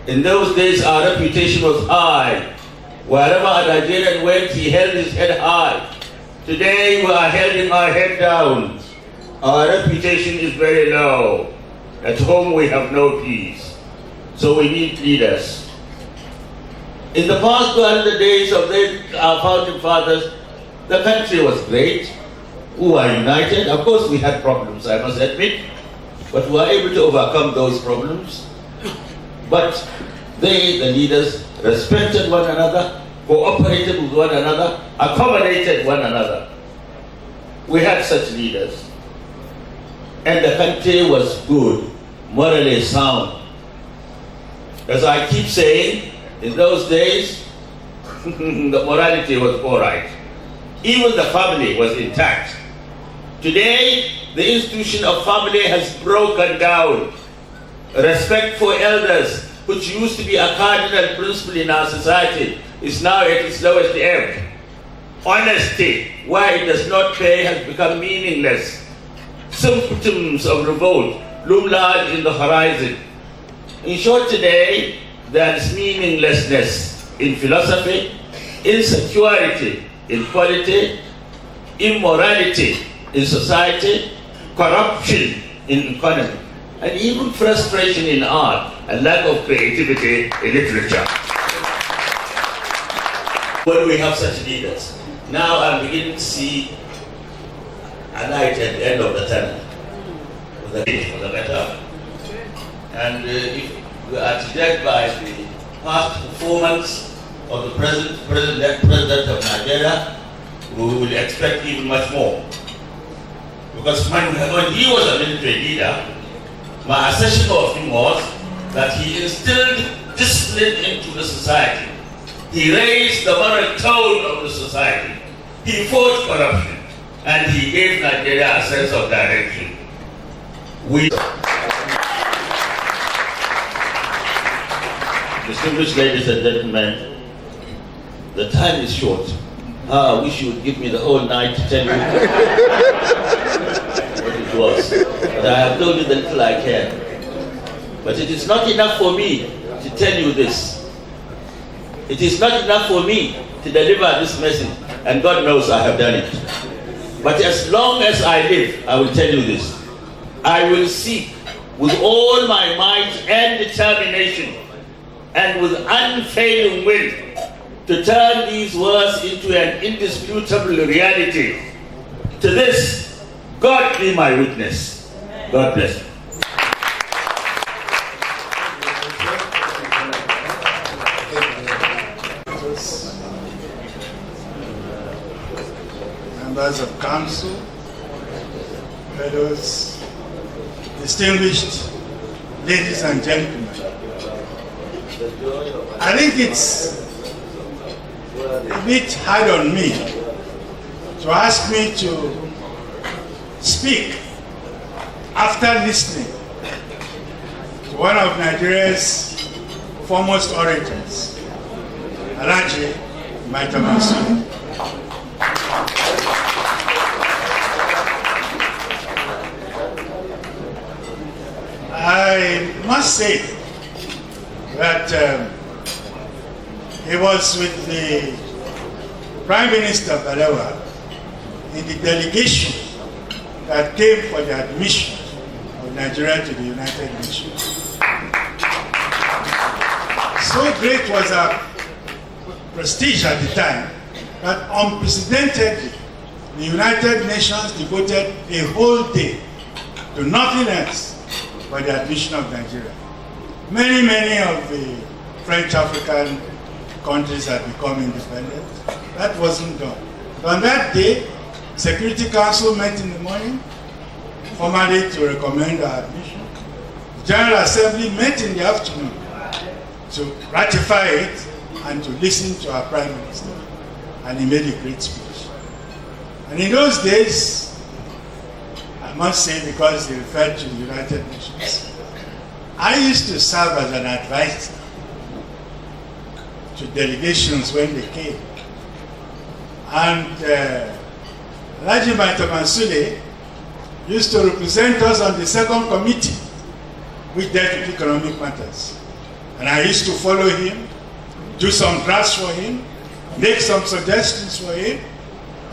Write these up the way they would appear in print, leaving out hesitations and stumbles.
In those days, our reputation was high. Wherever a Nigerian went, he held his head high. Today, we are holding our head down. Our reputation is very low. At home, we have no peace. So we need leaders. In the past 200 days of our founding fathers, the country was great. We were united. Of course, we had problems, I must admit. But we were able to overcome those problems. But they, the leaders, respected one another, cooperated with one another, accommodated one another. We had such leaders. And the country was good, morally sound. As I keep saying, in those days, the morality was all right. Even the family was intact. Today, the institution of family has broken down. Respect for elders, which used to be a cardinal principle in our society, is now at its lowest ebb. Honesty, where it does not pay, has become meaningless. Symptoms of revolt loom large in the horizon. In short, today, there is meaninglessness in philosophy, insecurity in polity, immorality in society, corruption in economy, and even frustration in art and lack of creativity in literature. When we have such leaders, now I'm beginning to see a light at the end of the tunnel, for the better. And if we are to judge by the past performance of the president of Nigeria, we will expect even much more. Because when he was a military leader, my assessment of him was that he instilled discipline into the society. He raised the moral tone of the society. He fought corruption, and he gave Nigeria a sense of direction. Distinguished ladies and gentlemen, the time is short. I wish you would give me the whole night to tell you what it was. But I have told you the little I can. But it is not enough for me to tell you this. It is not enough for me to deliver this message, and God knows I have done it. But as long as I live, I will tell you this. I will seek with all my might and determination and with unfailing will to turn these words into an indisputable reality. To this, God be my witness. God bless you. Members of council, fellows, distinguished ladies and gentlemen, I think it's a bit hard on me to ask me to speak after listening to one of Nigeria's foremost orators, Alhaji Maitama. I must say that he was with the Prime Minister Balewa in the delegation that came for the admission of Nigeria to the United Nations. So great was our prestige at the time that unprecedentedly the United Nations devoted a whole day to nothing else but the admission of Nigeria. Many of the French African countries had become independent. That wasn't done. But on that day, Security Council met in the morning, formally to recommend our admission. The General Assembly met in the afternoon to ratify it and to listen to our Prime Minister. And he made a great speech. And in those days, I must say, because he referred to the United Nations, I used to serve as an advisor to delegations when they came. And Alhaji Maitama used to represent us on the second committee, which dealt with economic matters. And I used to follow him, do some drafts for him, make some suggestions for him.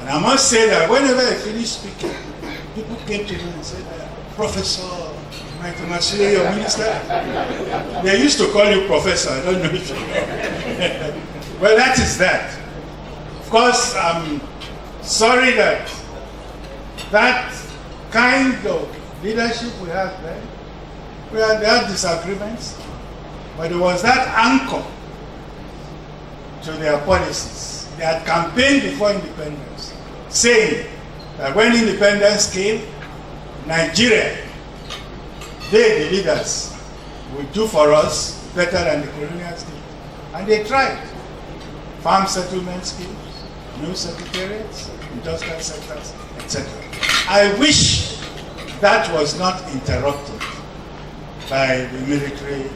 And I must say that whenever I finished speaking, people came to me and said, Professor, your minister. They used to call you professor, I don't know if you know. Well, that is that. Of course, I'm sorry that that kind of leadership we had then, we had disagreements, but there was that anchor to their policies. They had campaigned before independence, saying that when independence came, Nigeria, they, the leaders, would do for us better than the colonials did. And they tried. Farm settlement schemes, new secretariats, industrial sectors, etc. I wish that was not interrupted by the military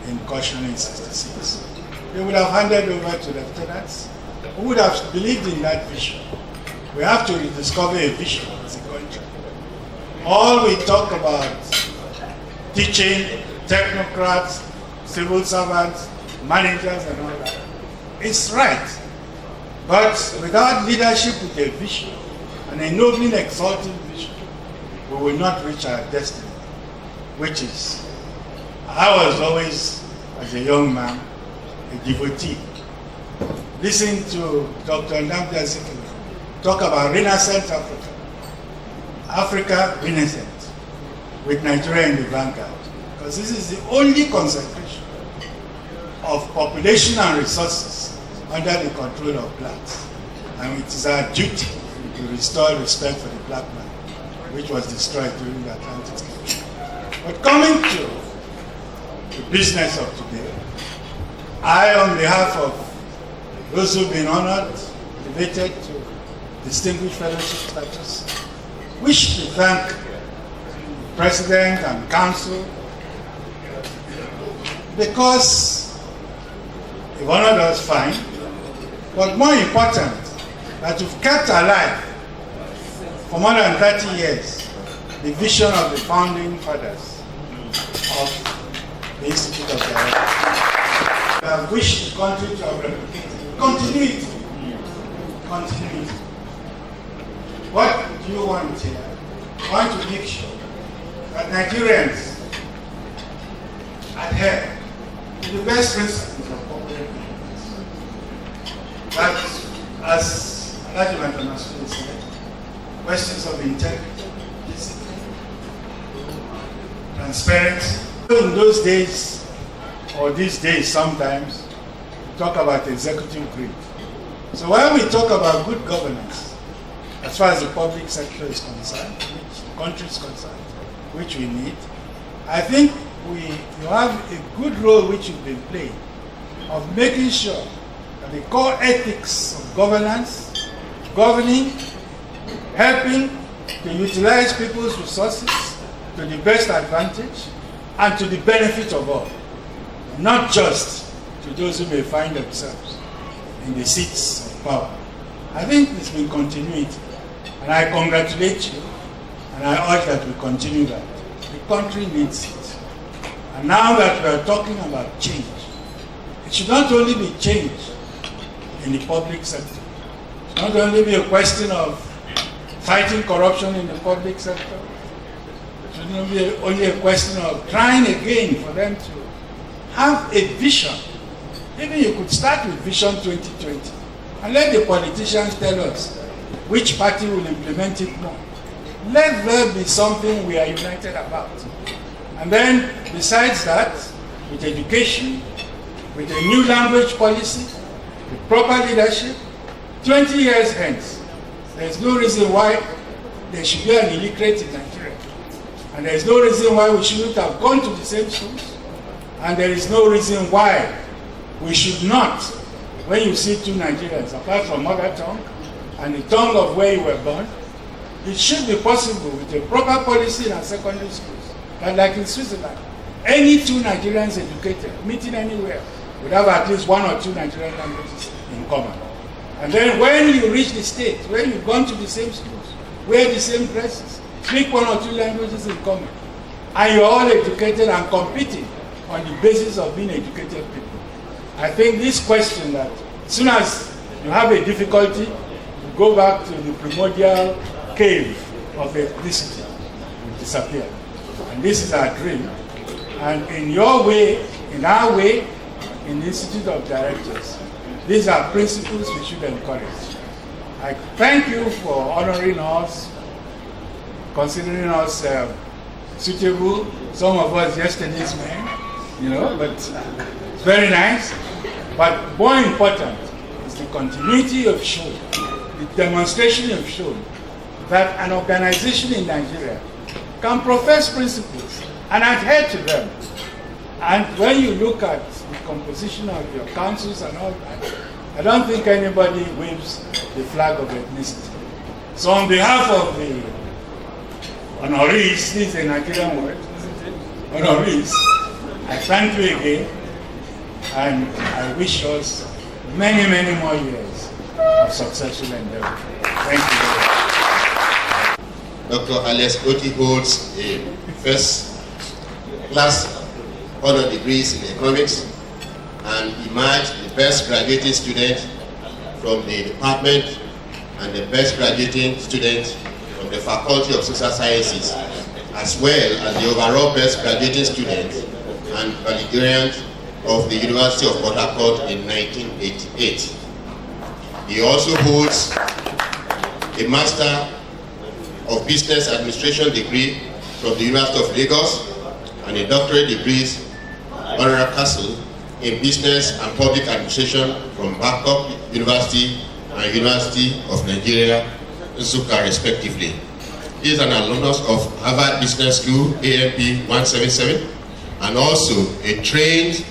incursion in '66. They would have handed over to lieutenants who would have believed in that vision. We have to rediscover a vision as a country. All we talk about, teaching, technocrats, civil servants, managers and all that, is right. But without leadership with a vision, an ennobling, exalting vision, we will not reach our destiny, which is, I was always, as a young man, a devotee. Listen to Dr. Nnamdi Azikiwe talk about Renaissance Africa. Africa Renaissance, with Nigeria in the vanguard. Because this is the only concentration of population and resources under the control of blacks. And it is our duty to restore respect for the black man, which was destroyed during the Atlantic Slave. But coming to the business of today, I, on behalf of those who've been honored, elevated to distinguished fellowship status, wish to thank the President and Council, because they've honored us fine, but more important, that you've kept alive for more than 30 years the vision of the founding fathers of the Institute of Directors. I wish the country to have replicated continuity. Continuity. What do you want here? I want to make sure that Nigerians adhere to the best principles of public governance. That, as Alhaji said, questions of integrity, discipline, transparency. In those days, or these days sometimes, we talk about executive greed. So when we talk about good governance, as far as the public sector is concerned, which the country is concerned, which we need, I think you have a good role which you've been playing of making sure that the core ethics of governance, governing, helping to utilize people's resources to the best advantage and to the benefit of all, not just to those who may find themselves in the seats of power. I think there's been continuity, and I congratulate you, and I urge that we continue that. The country needs it. And now that we are talking about change, it should not only be change in the public sector. It should not only be a question of fighting corruption in the public sector. It should not be only a question of trying again for them to have a vision. Maybe you could start with Vision 2020 and let the politicians tell us which party will implement it more. Let there be something we are united about. And then, besides that, with education, with a new language policy, with proper leadership, 20 years hence, there's no reason why there should be an illiterate in Nigeria. And there's no reason why we shouldn't have gone to the same schools. And there is no reason why we should not, when you see two Nigerians, apart from mother tongue and the tongue of where you were born, it should be possible with a proper policy in our secondary schools. But like in Switzerland, any two Nigerians educated, meeting anywhere, would have at least one or two Nigerian languages in common. And then when you reach the state, where you've gone to the same schools, wear the same dresses, speak one or two languages in common, and you're all educated and competing on the basis of being educated people. I think this question that as soon as you have a difficulty, you go back to the primordial cave of ethnicity, you disappear. And this is our dream. And in your way, in our way, in the Institute of Directors, these are principles we should encourage. I thank you for honoring us, considering us suitable. Some of us yesterday's men, you know, but it's very nice. But more important is the continuity of shown, the demonstration of shown that an organization in Nigeria can profess principles and adhere to them. And when you look at the composition of your councils and all that, I don't think anybody waves the flag of ethnicity. So on behalf of the honorees, this is a Nigerian word, isn't it? Honorees, I thank you again, and I wish us many, many more years of successful endeavor. Thank you very much. Dr. Alex Oti holds a first-class honor degrees in economics and emerged the best graduating student from the department and the best graduating student from the Faculty of Social Sciences, as well as the overall best graduating student and valedictorian of the University of Port Harcourt in 1988. He also holds a Master of Business Administration degree from the University of Lagos and a doctorate degrees honorary causa in Business and Public Administration from Babcock University and University of Nigeria, Nsukka, respectively. He is an alumnus of Harvard Business School, AMP 177, and also trained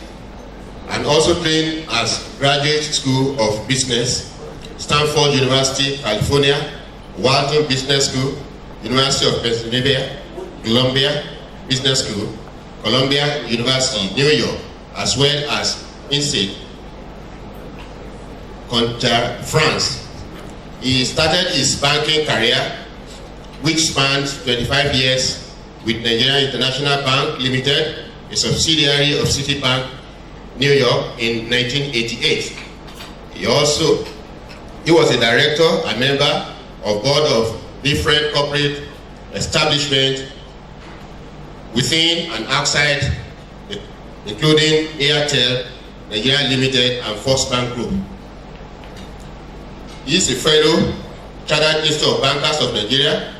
as Graduate School of Business, Stanford University, California, Wharton Business School, University of Pennsylvania, Columbia Business School, Columbia University, New York, as well as INSEAD, France. He started his banking career, which spanned 25 years with Nigeria International Bank Limited, a subsidiary of Citibank, New York, in 1988. He was a director and member of board of different corporate establishments within and outside, including Airtel, Nigeria Limited, and First Bank Group. He is a fellow Chartered Institute of Bankers of Nigeria.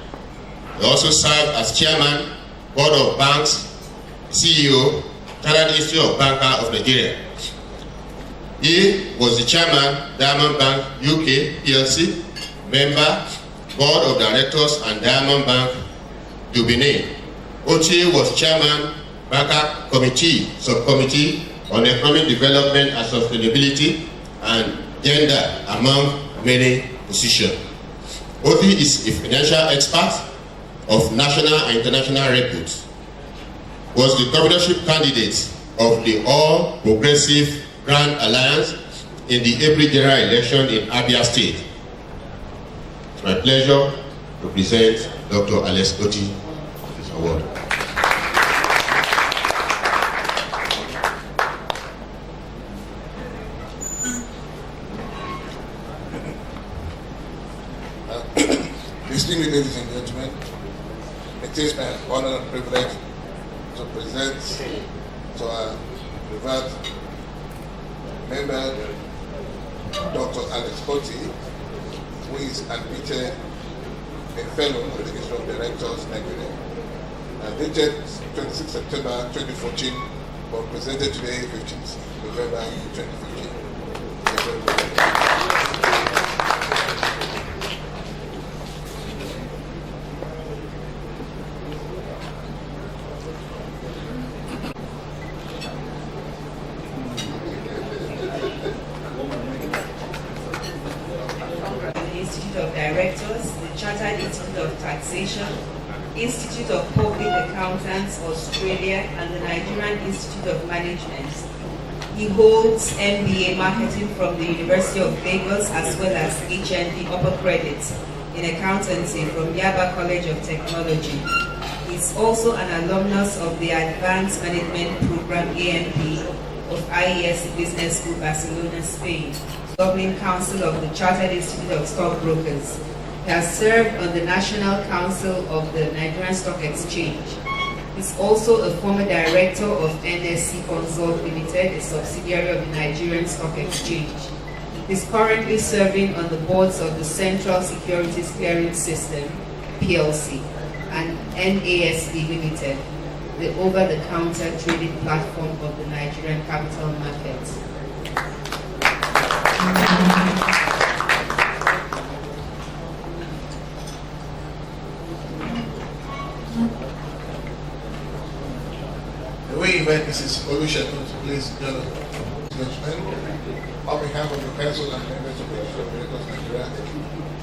He also served as chairman, board of banks, CEO, Chartered Institute of Bankers of Nigeria. He was the chairman, Diamond Bank UK PLC, member, board of directors, and Diamond Bank Dublin. Oti was chairman, Banker Committee, Subcommittee on Economic Development and Sustainability and Gender, among many positions. Oti is a financial expert of national and international repute. Was the governorship candidate of the All Progressive Grand Alliance in the April general election in Abia State. It's my pleasure to present Dr. Alex Oti with this award. Distinguished ladies and gentlemen, it is my honor and privilege to present to our revered member, Dr. Alex Oti, who is admitted a fellow of the Institute of Directors, Nigeria. Dated 26 September 2014, but presented today, 15th November 2015. Of Directors, the Chartered Institute of Taxation, Institute of Public Accountants Australia, and the Nigerian Institute of Management. He holds MBA Marketing from the University of Lagos as well as HND Upper Credit in Accountancy from Yaba College of Technology. He He's also an alumnus of the Advanced Management Program AMP of IES Business School, Barcelona, Spain, Governing Council of the Chartered Institute of Stockbrokers. He has served on the National Council of the Nigerian Stock Exchange. He's also a former director of NSC Consult Limited, a subsidiary of the Nigerian Stock Exchange. He's currently serving on the boards of the Central Securities Clearing System, PLC, and NASD Limited, the over-the-counter trading platform of the Nigerian capital markets. We invite Mrs. Olusegun to please join us. On behalf of the Council and members of the Institute of Directors Nigeria,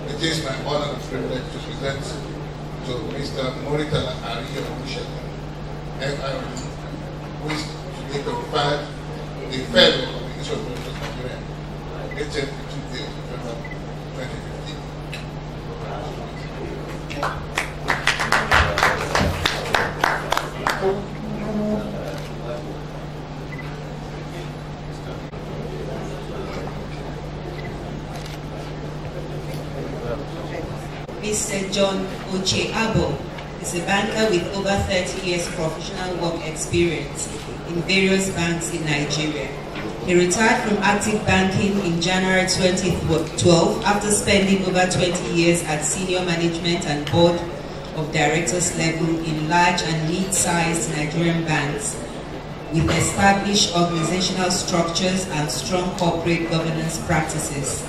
it is my honor and privilege to present to Mr. Moritala Ariyo Olusegun, FIOD, who is today conferred the Fellow of the Institute of Directors Nigeria, 18th Tuesday of November 2015. Mr. John Oche-Abo is a banker with over 30 years professional work experience in various banks in Nigeria. He retired from active banking in January 2012 after spending over 20 years at senior management and board of directors level in large and mid-sized Nigerian banks with established organizational structures and strong corporate governance practices.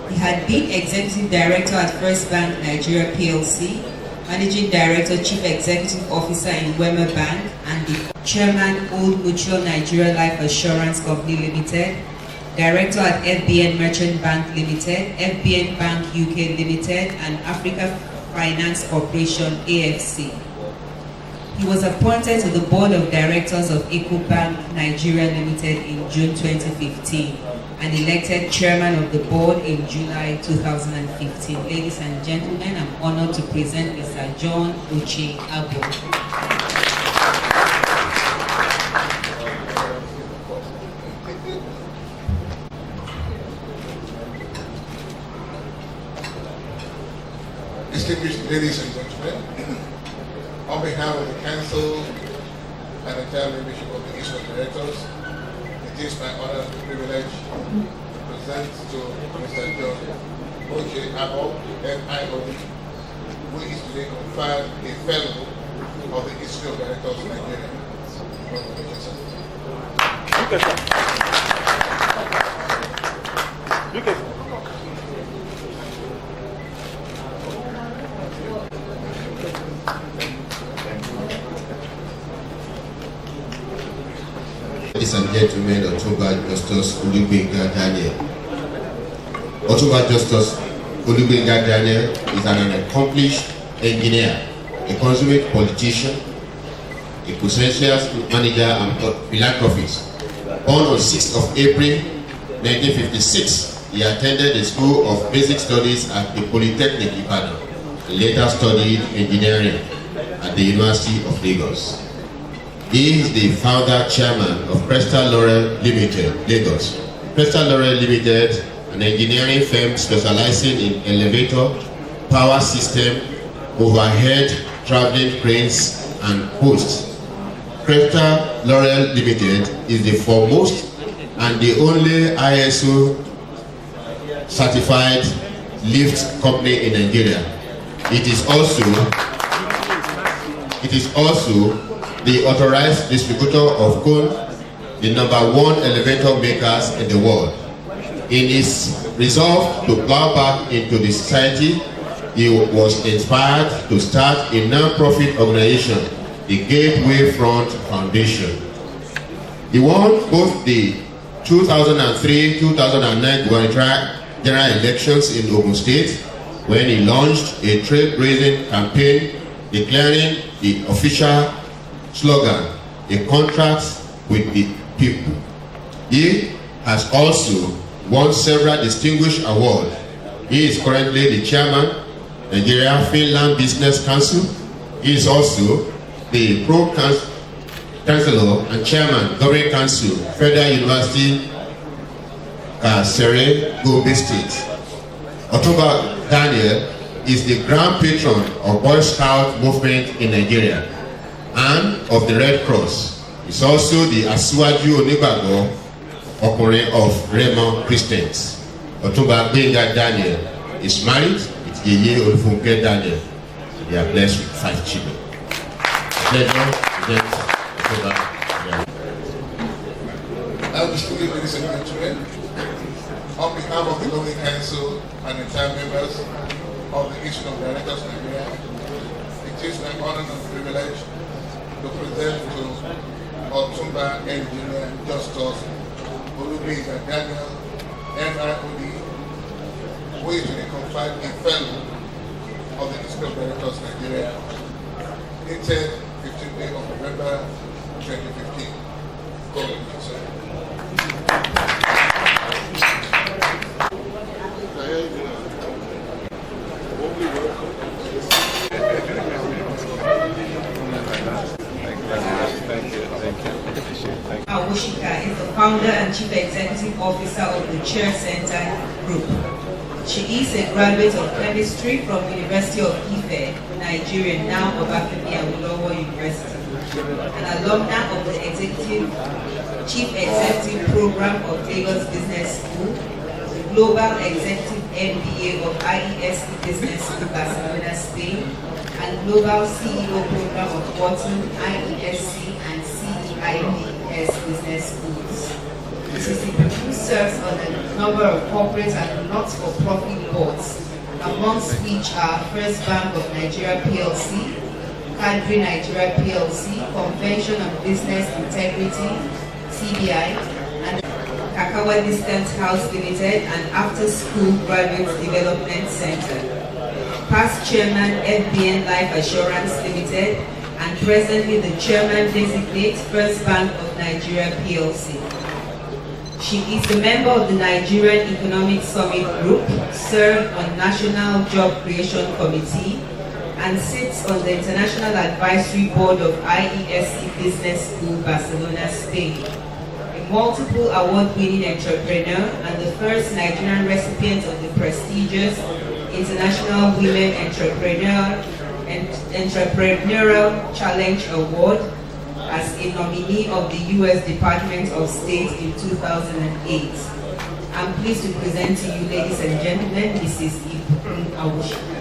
He had been Executive Director at First Bank Nigeria PLC, Managing Director, Chief Executive Officer in Wema Bank, and the Chairman, Old Mutual Nigeria Life Assurance Company Limited, Director at FBN Merchant Bank Limited, FBN Bank UK Limited, and Africa Finance Corporation AFC. He was appointed to the Board of Directors of EcoBank Nigeria Limited in June 2015 and elected Chairman of the Board in July 2015. Ladies and gentlemen, I'm honored to present Mr. John Oche-Abo. Distinguished ladies and gentlemen, on behalf of the Council and the entire membership of the Institute of Directors, it is my honor and privilege to present to Mr. John Oche-Abo, FIOD, who is today conferred a Fellow of the Institute of Directors of Nigeria. Congratulations, sir. Ladies and gentlemen, Otunba Justus Olugbenga Daniel. Otunba Justus Olugbenga Daniel is an accomplished engineer, a consummate politician, a conscientious manager and philanthropist. Born on 6th of April 1956, he attended the School of Basic Studies at the Polytechnic Ibadan. He later studied engineering at the University of Lagos. He is the founder chairman of Crystal Laurel Limited, Lagos. Crystal Laurel Limited, an engineering firm specializing in elevator, power system, overhead, traveling cranes, and posts. Crystal Laurel Limited is the foremost and the only ISO certified lift company in Nigeria. It is also the authorized distributor of cone, the #1 elevator makers in the world. In his resolve to plow back into the society, he was inspired to start a non-profit organization, the Gateway Front Foundation. He won both the 2003-2009 gubernatorial general elections in Ogun State when he launched a trade-raising campaign declaring the official slogan, a contract with the people. He has also won several distinguished awards. He is currently the chairman, Nigeria Finland Business Council. He is also the Pro-Chancellor and Chairman, Governing Council, Federal University, Kasere, Gombe State. Otumba Daniel is the Grand Patron of Boy Scout movement in Nigeria and of the Red Cross. He's also the Asiwaju Onigbagbọ Ọkùnrin of Remo Christians. Otumba Gbenga Daniel is married with Yeye Olufunke Daniel. They are blessed with 5 children. Pleasure, Otumba. Ladies and gentlemen, on behalf of the Governing Council and entire members of the Institute of Directors Nigeria, it is my honor and privilege to present to Otumba Engineer Justus Olugbenga Daniel, MIOD, who is a confirmed fellow of the Institute of Directors Nigeria, dated 15th day of November 2015. Congratulations. Awushika is the founder and chief executive officer of the Chair Center Group. She is a graduate of chemistry from University of Ife, Nigeria, now Obafemi Awolowo University, an alumna of the Chief Executive Program of Lagos Business School, the Global Executive MBA of IESC Business School, Barcelona, Spain, and Global CEO Program of Wharton, IESC, and CEIBS Business Schools. Mrs. Ibuku serves on a number of corporate and not-for-profit boards, amongst which are First Bank of Nigeria PLC, Cadre Nigeria PLC, Convention on Business Integrity, CBI, and Kakawa Distance House Limited, and After School Graduate Development Center. Past Chairman, FBN Life Assurance Limited, and presently the Chairman Designate, First Bank of Nigeria PLC. She is a member of the Nigerian Economic Summit Group, served on National Job Creation Committee, and sits on the International Advisory Board of IESC Business School, Barcelona, Spain. A multiple award-winning entrepreneur and the first Nigerian recipient of the prestigious International Women Entrepreneurial Challenge Award as a nominee of the U.S. Department of State in 2008. I'm pleased to present to you, ladies and gentlemen, Mrs. Ibuku Awushika.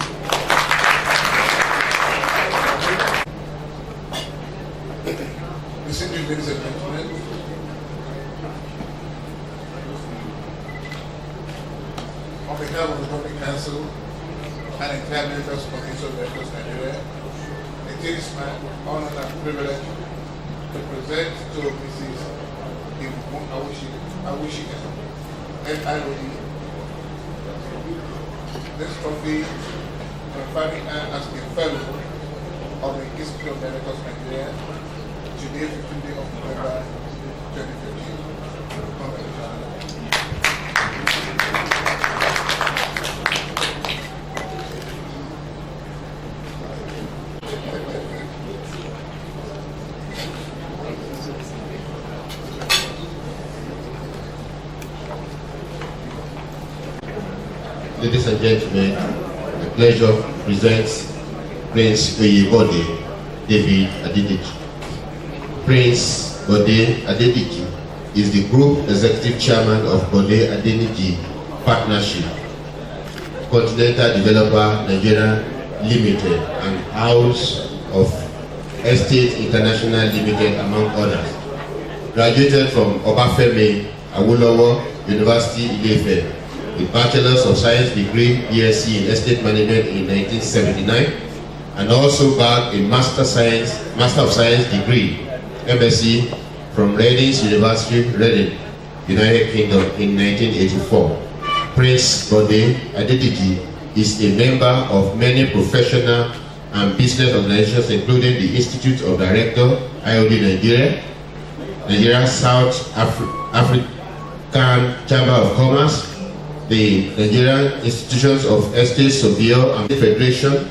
Distinguished ladies and gentlemen, on behalf of the Governing Council and entire members of the Institute of Directors Nigeria, it is my honor and privilege to present to Mrs. Ibuku Awushika, MIOD, this trophy conferring her as a fellow of the Institute of Directors Nigeria, today, 15th day of November 2015. Ladies and gentlemen, the pleasure presents Prince Oyebode David Adedeji. Prince Bode Adedeji is the Group Executive Chairman of Bode Adedeji Partnership, Continental Developer Nigeria Limited, and House of Estate International Limited, among others. Graduated from Obafemi Awolowo University, Ile-Ife, with Bachelor's of Science degree, BSc in Estate Management in 1979, and also bagged a Master of Science degree, MSc, from Reading University, Reading, United Kingdom in 1984. Prince Bode Adedeji is a member of many professional and business organizations, including the Institute of Directors, IOD Nigeria, Nigeria South African Chamber of Commerce, the Nigerian Institutions of Estate Surveyor and Federation,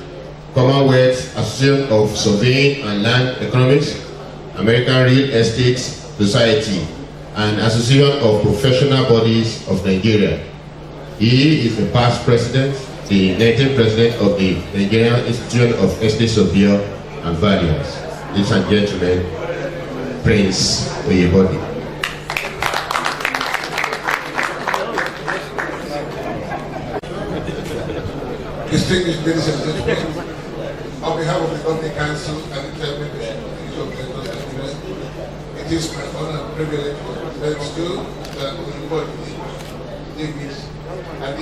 Commonwealth Association of Surveying and Land Economics, American Real Estate Society, and Association of Professional Bodies of Nigeria. He is the past president, the 19th president of the Nigerian Institute of Estate Surveyor and Valuers. Ladies and gentlemen, Prince Oyebode. Distinguished ladies and gentlemen, on behalf of the Governing Council and the Chairman of the it is my honor and privilege to present to the report David and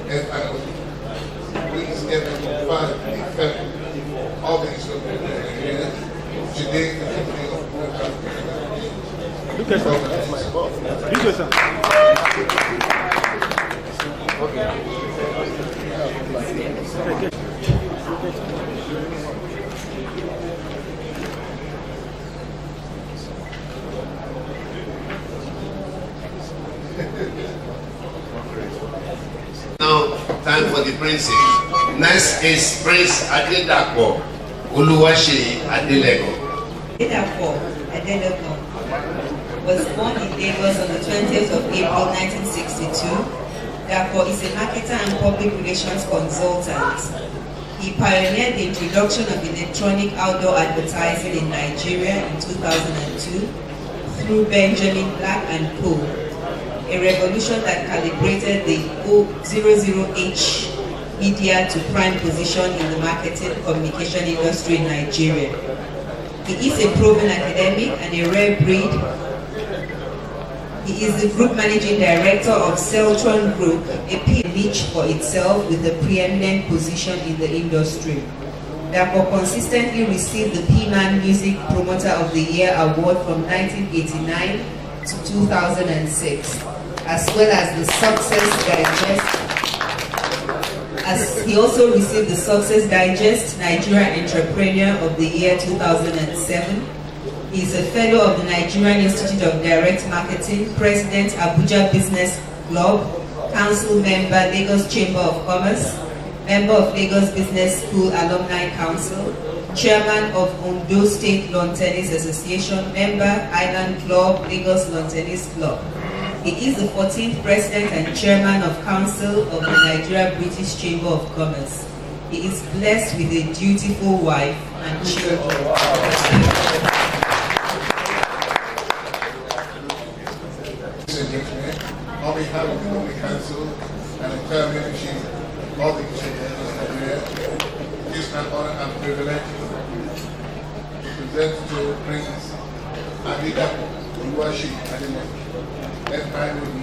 FIO. Please get them to find the effect of the Institute of Nigeria today, the 50th of November. Look at my Now, time for the princes. Next is Prince Adedapo Oluwaseyi Adelego. Adedapo Adelego was born in Lagos on the 20th of April 1962. Dapo is a marketer and public relations consultant. He pioneered the introduction of electronic outdoor advertising in Nigeria in 2002 through Benjamin Black & Co., a revolution that calibrated the 00H media to prime position in the marketing communication industry in Nigeria. He is a proven academic and a rare breed. He is the group managing director of Celtron Group, a peer niche for itself with a preeminent position in the industry. Dapo consistently received the P-Man Music Promoter of the Year award from 1989 to 2006, as well as the Success Digest. He also received the Success Digest Nigerian Entrepreneur of the Year 2007. He is a fellow of the Nigerian Institute of Direct Marketing, President Abuja Business Club, Council member Lagos Chamber of Commerce, member of Lagos Business School Alumni Council, Chairman of Ondo State Lawn Tennis Association, member Island Club, Lagos Lawn Tennis Club. He is the 14th President and Chairman of Council of the Nigeria British Chamber of Commerce. He is blessed with a dutiful wife and children. On behalf of the Governing Council and the entire membership of the Institute of Nigeria, it is an honor and privilege to present to Prince Adedapo Oluwaseyi Adelego, FIOD,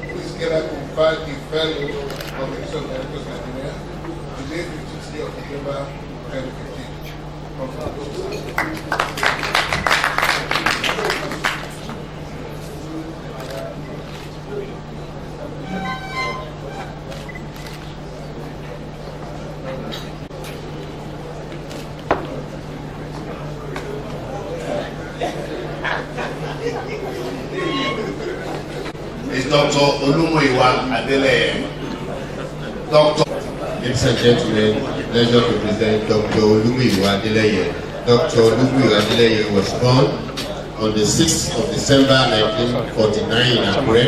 who is Kela Confirmed a fellow of the Institute of Directors Nigeria, today, 15th day of November 2015. Is Dr. Olumoyiwa Adeleye. Dr. Ladies and gentlemen, pleasure to present Dr. Olumoyiwa Adeleye. Dr. Olumoyiwa Adeleye was born on the 6th of December 1949 in Akure.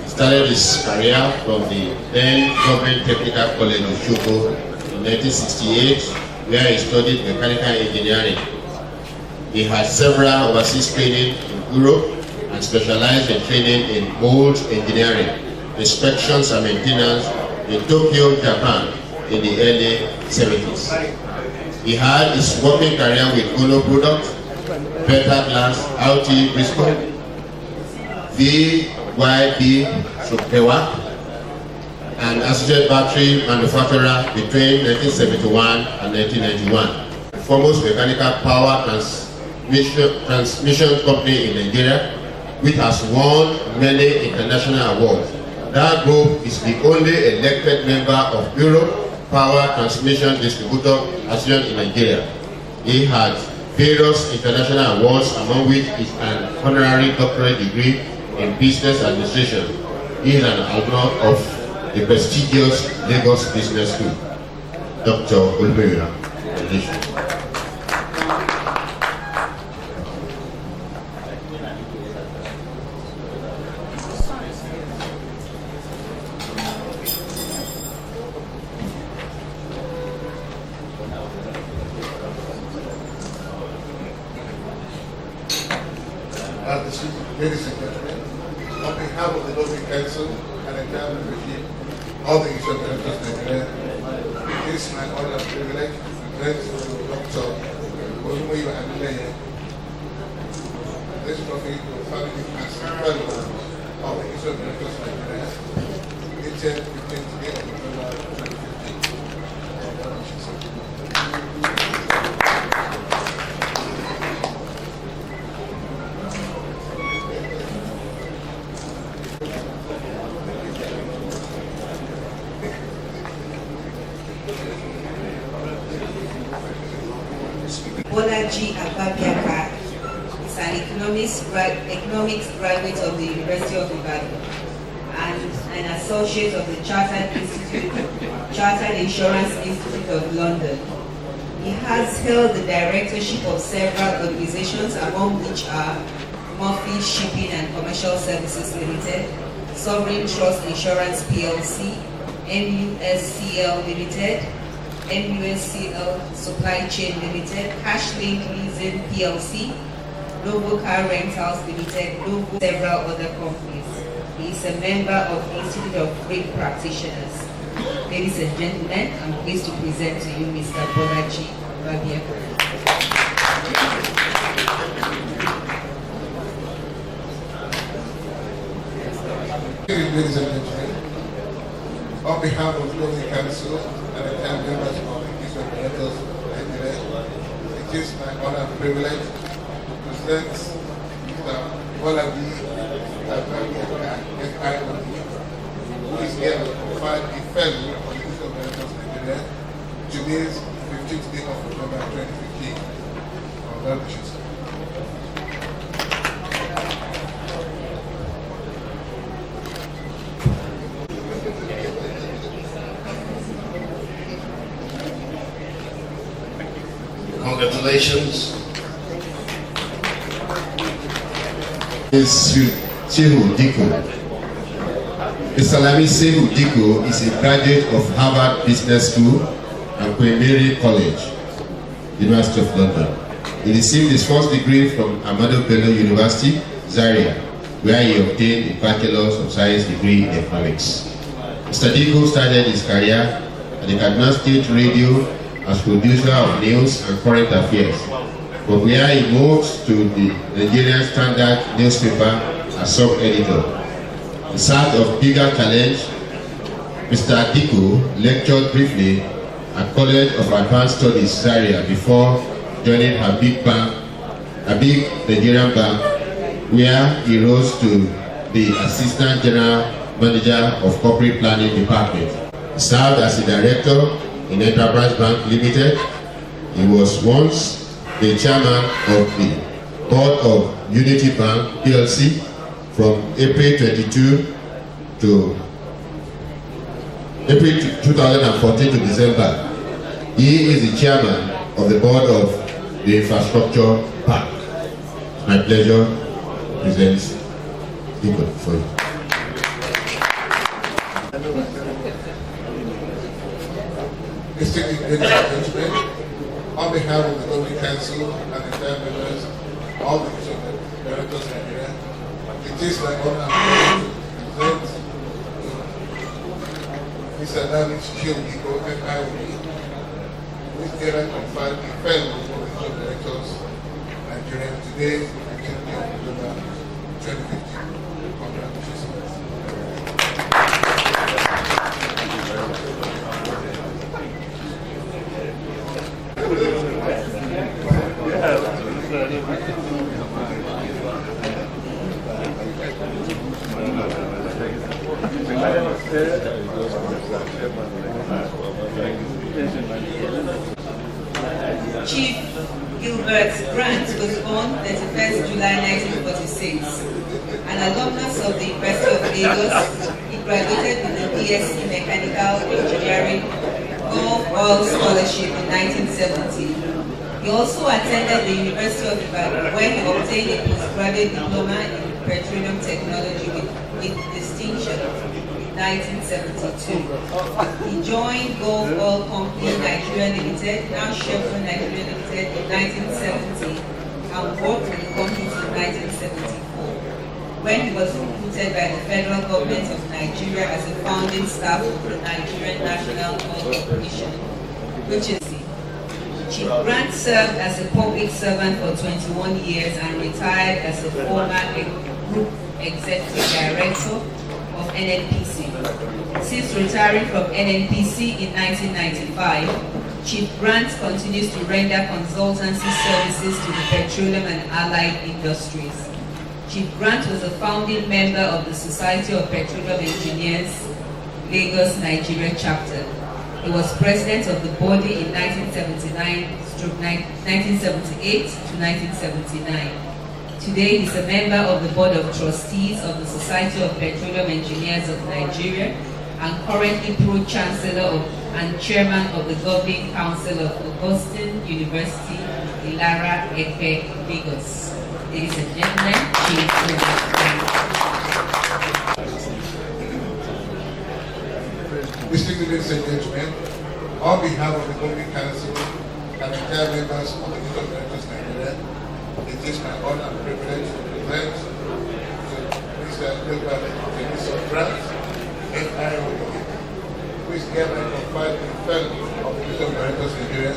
He started his career from the then Government Technical College of Shoko in 1968, where he studied mechanical engineering. He had several overseas training in Europe and specialized in training in mold engineering, inspections and maintenance in Tokyo, Japan in the early 70s. He had his working career with Uno Products, Beta Glass, LT Briscoe, VYB Supewa, and associate battery manufacturer between 1971 and 1991. Foremost mechanical power transmission company in Nigeria, which has won many international awards. That group is the only elected member of Europe Power Transmission Distributor Association in Nigeria. He had various international awards, among which is an honorary doctorate degree in business administration. He is an alumni of the prestigious Lagos Business School. Dr. Olumeyura. Ladies and gentlemen, on behalf of the Local Council and the entire regime, all the Institute of Nigeria, it is my honor and privilege to present Dr. Olumeyura. This trophy to the family as fellow of the Institute of Nigeria, dated 15th day of November 2015. Bolaji Ababiaka is an economics graduate of the University of Ibadan and an associate of the Chartered Insurance Institute of London. He has held the directorship of several organizations, among which are Murphy Shipping and Commercial Services Limited, Sovereign Trust Insurance PLC, MUSCL Limited, MUSCL Supply Chain Limited, Cashlink Leasing PLC, Novo Car Rentals Limited, Novo, several other companies. He is a member of the Institute of Great Practitioners. Ladies and gentlemen, I'm pleased to present to you Mr. Bolaji Ababiaka. Ladies and gentlemen, on behalf of the Local Council and the entire members of the Institute of Directors of Nigeria, it is my honor and privilege to present Mr. Bolaji Ababiaka, FIOD, who is here to provide a fellow of the Institute of Directors of Nigeria. Today's 15th day of November 2015. Congratulations. Congratulations. Shehu Diko. Salami Shehu Diko is a graduate of Harvard Business School and Queen Mary College, University of London. He received his first degree from Ahmadu Bello University, Zaria, where he obtained a Bachelor's of Science degree in economics. Mr. Diko started his career at the Kaduna State Radio as producer of news and current affairs, from where he moved to the Nigerian Standard newspaper as sub-editor. In search of bigger challenge, Mr. Diko lectured briefly at College of Advanced Studies, Zaria, before joining a big Nigerian bank, where he rose to the Assistant General Manager of Corporate Planning Department. He served as a director in Enterprise Bank Limited. He was once the chairman of the board of Unity Bank PLC from April 2014 to December. He is the chairman of the board of the Infrastructure Bank. My pleasure to present Diko for you. Distinguished ladies and gentlemen, on behalf of the Local Council and the entire members of the Institute of Directors of Nigeria, it is my honor to present Mr. Danish Diko, FIOD, who is here to provide a fellow of the Institute of Directors of Nigeria today, 15th day of November 2015. Congratulations. Chief Gilbert Grant was born 31st July 1946. An alumnus of the University of Lagos, he graduated with a BSc Mechanical Engineering Gulf Oil Scholarship in 1970. He also attended the University of Ibadan, where he obtained a postgraduate diploma in petroleum technology with distinction in 1972. He joined Gulf Oil Company Nigeria Limited, now Chevron Nigeria Limited, in 1970 and worked with the company in 1974, when he was recruited by the federal government of Nigeria as a founding staff of the Nigerian National Oil Corporation, which is Chief Grant served as a public servant for 21 years and retired as a former Group Executive Director of NNPC. Since retiring from NNPC in 1995, Chief Grant continues to render consultancy services to the petroleum and allied industries. Chief Grant was a founding member of the Society of Petroleum Engineers, Lagos, Nigeria chapter. He was president of the body in 1978 to 1979. Today, he is a member of the Board of Trustees of the Society of Petroleum Engineers of Nigeria and currently Pro-Chancellor and Chairman of the Governing Council of Augustine University, Ilara, Efe, Lagos. Ladies and gentlemen, Chief Grant. Distinguished ladies and gentlemen, on behalf of the Governing Council and entire members of the Board of Directors Nigeria, it is my honor and privilege to present to Mr. Gilbert Grant, FIO, who is hereby conferred the fellow of the Board of Directors Nigeria,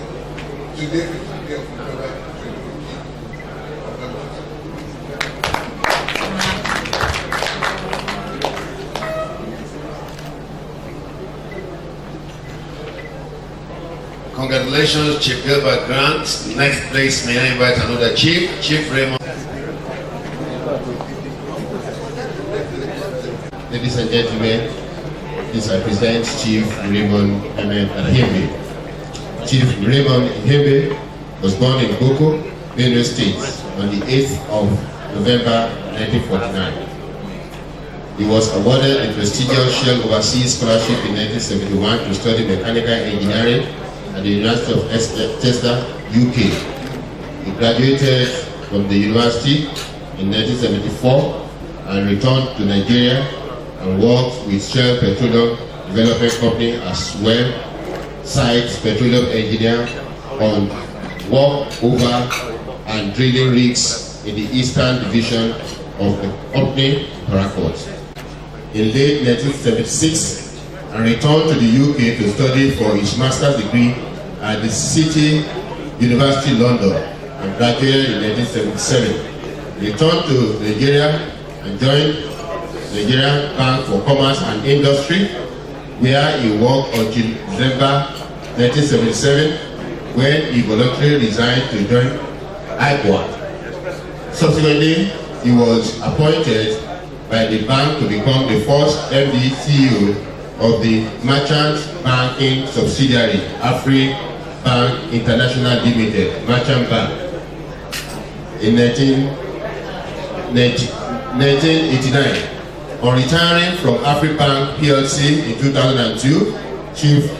today, 15th day of November 2015. Congratulations, Chief Gilbert Grant. Next place, may I invite another Chief, Chief Raymond. Ladies and gentlemen, this I present Chief Raymond Ihembe. Chief Raymond Ihembe was born in Boko, Benue State on the 8th of November 1949. He was awarded a prestigious Shell Overseas Scholarship in 1971 to study mechanical engineering at the University of Exeter, UK. He graduated from the university in 1974 and returned to Nigeria and worked with Shell Petroleum Development Company as well, site petroleum engineer on work over and drilling rigs in the Eastern Division of the company, Paracourt. In late 1976, and returned to the UK to study for his master's degree at the City University London and graduated in 1977. He returned to Nigeria and joined Nigerian Bank for Commerce and Industry, where he worked until December 1977 when he voluntarily resigned to join IPOA. Subsequently, he was appointed by the bank to become the first MD CEO of the merchant banking subsidiary, Afri Bank International Limited, Merchant Bank. In 1989, on retiring from Afri Bank PLC in 2002, Chief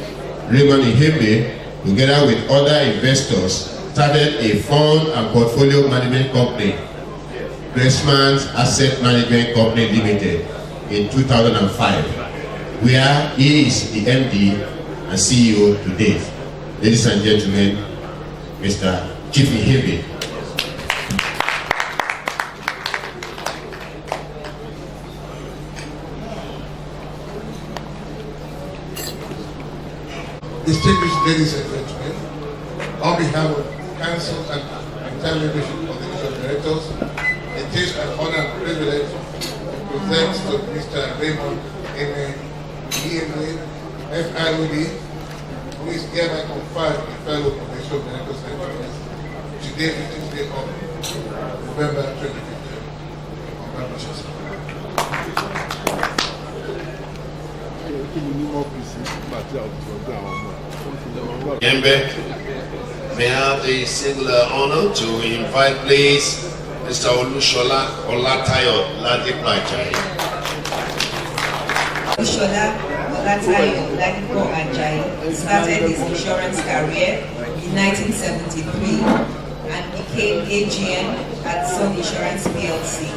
Raymond Ihembe, together with other investors, started a fund and portfolio management company, Graceman's Asset Management Company Limited, in 2005, where he is the MD and CEO to date. Ladies and gentlemen, Mr. Chief Ihembe. Distinguished ladies and gentlemen, on behalf of the Council and entire leadership of the Board of Directors, it is an honor and privilege to present to Mr. Raymond Ihembe, FIOD, who is hereby conferred the fellow of the Board of Directors Nigeria, today, 15th day of November 2015. Congratulations. Ihembe, may I have the singular honor to invite, please, Mr. Olushola Olatayo Ladiplajayi. Olushola Olatayo Ladipo Ajayi started his insurance career in 1973 and became AGM at Sun Insurance PLC,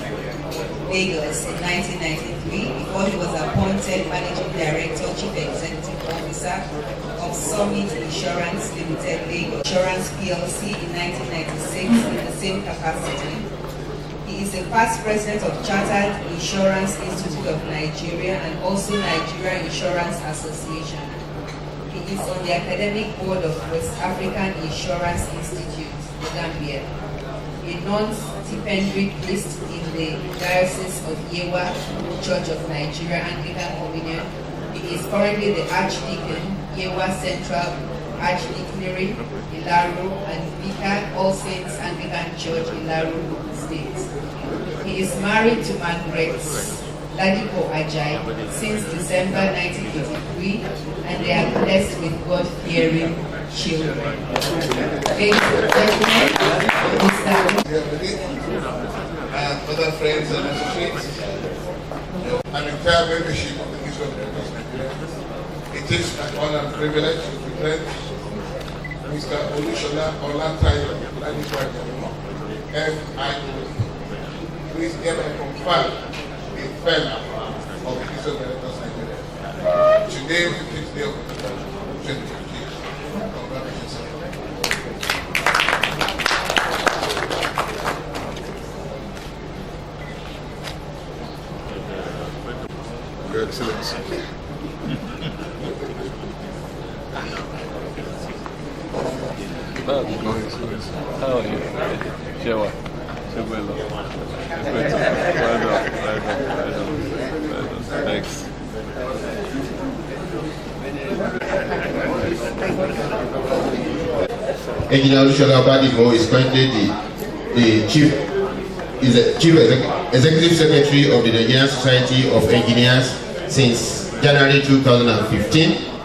Lagos in 1993 before he was appointed Managing Director, Chief Executive Officer of Summit Insurance Limited, Lagos Insurance PLC in 1996 in the same capacity. He is the past president of Chartered Insurance Institute of Nigeria and also Nigeria Insurance Association. He is on the academic board of West African Insurance Institute, the Gambia, a non-stipendary priest in the Diocese of Yewa, Church of Nigeria Anglican Communion. He is currently the Archdeacon, Yewa Central Archdeaconry, Ilaro, and Vicar All Saints Anglican Church, Ilaro State. He is married to Margaret Ladipo Ajayi since December 1983, and they are blessed with God-fearing children. Ladies and gentlemen, and other friends and associates, and entire membership of the Institute of Nigeria, it is an honor and privilege to present Mr. Olusola Olatayo Ladipo Ajayi, FIO. Please get a confirm a fellow of the Institute of Nigeria. Today is the 5th day of 2015. Congratulations, sir. Your Excellency. Your Excellency. How are you? Shewa. Shewelo. Well done. Thanks. Engineer Olusola Oladipo is currently the chief executive secretary of the Nigerian Society of Engineers since January 2015.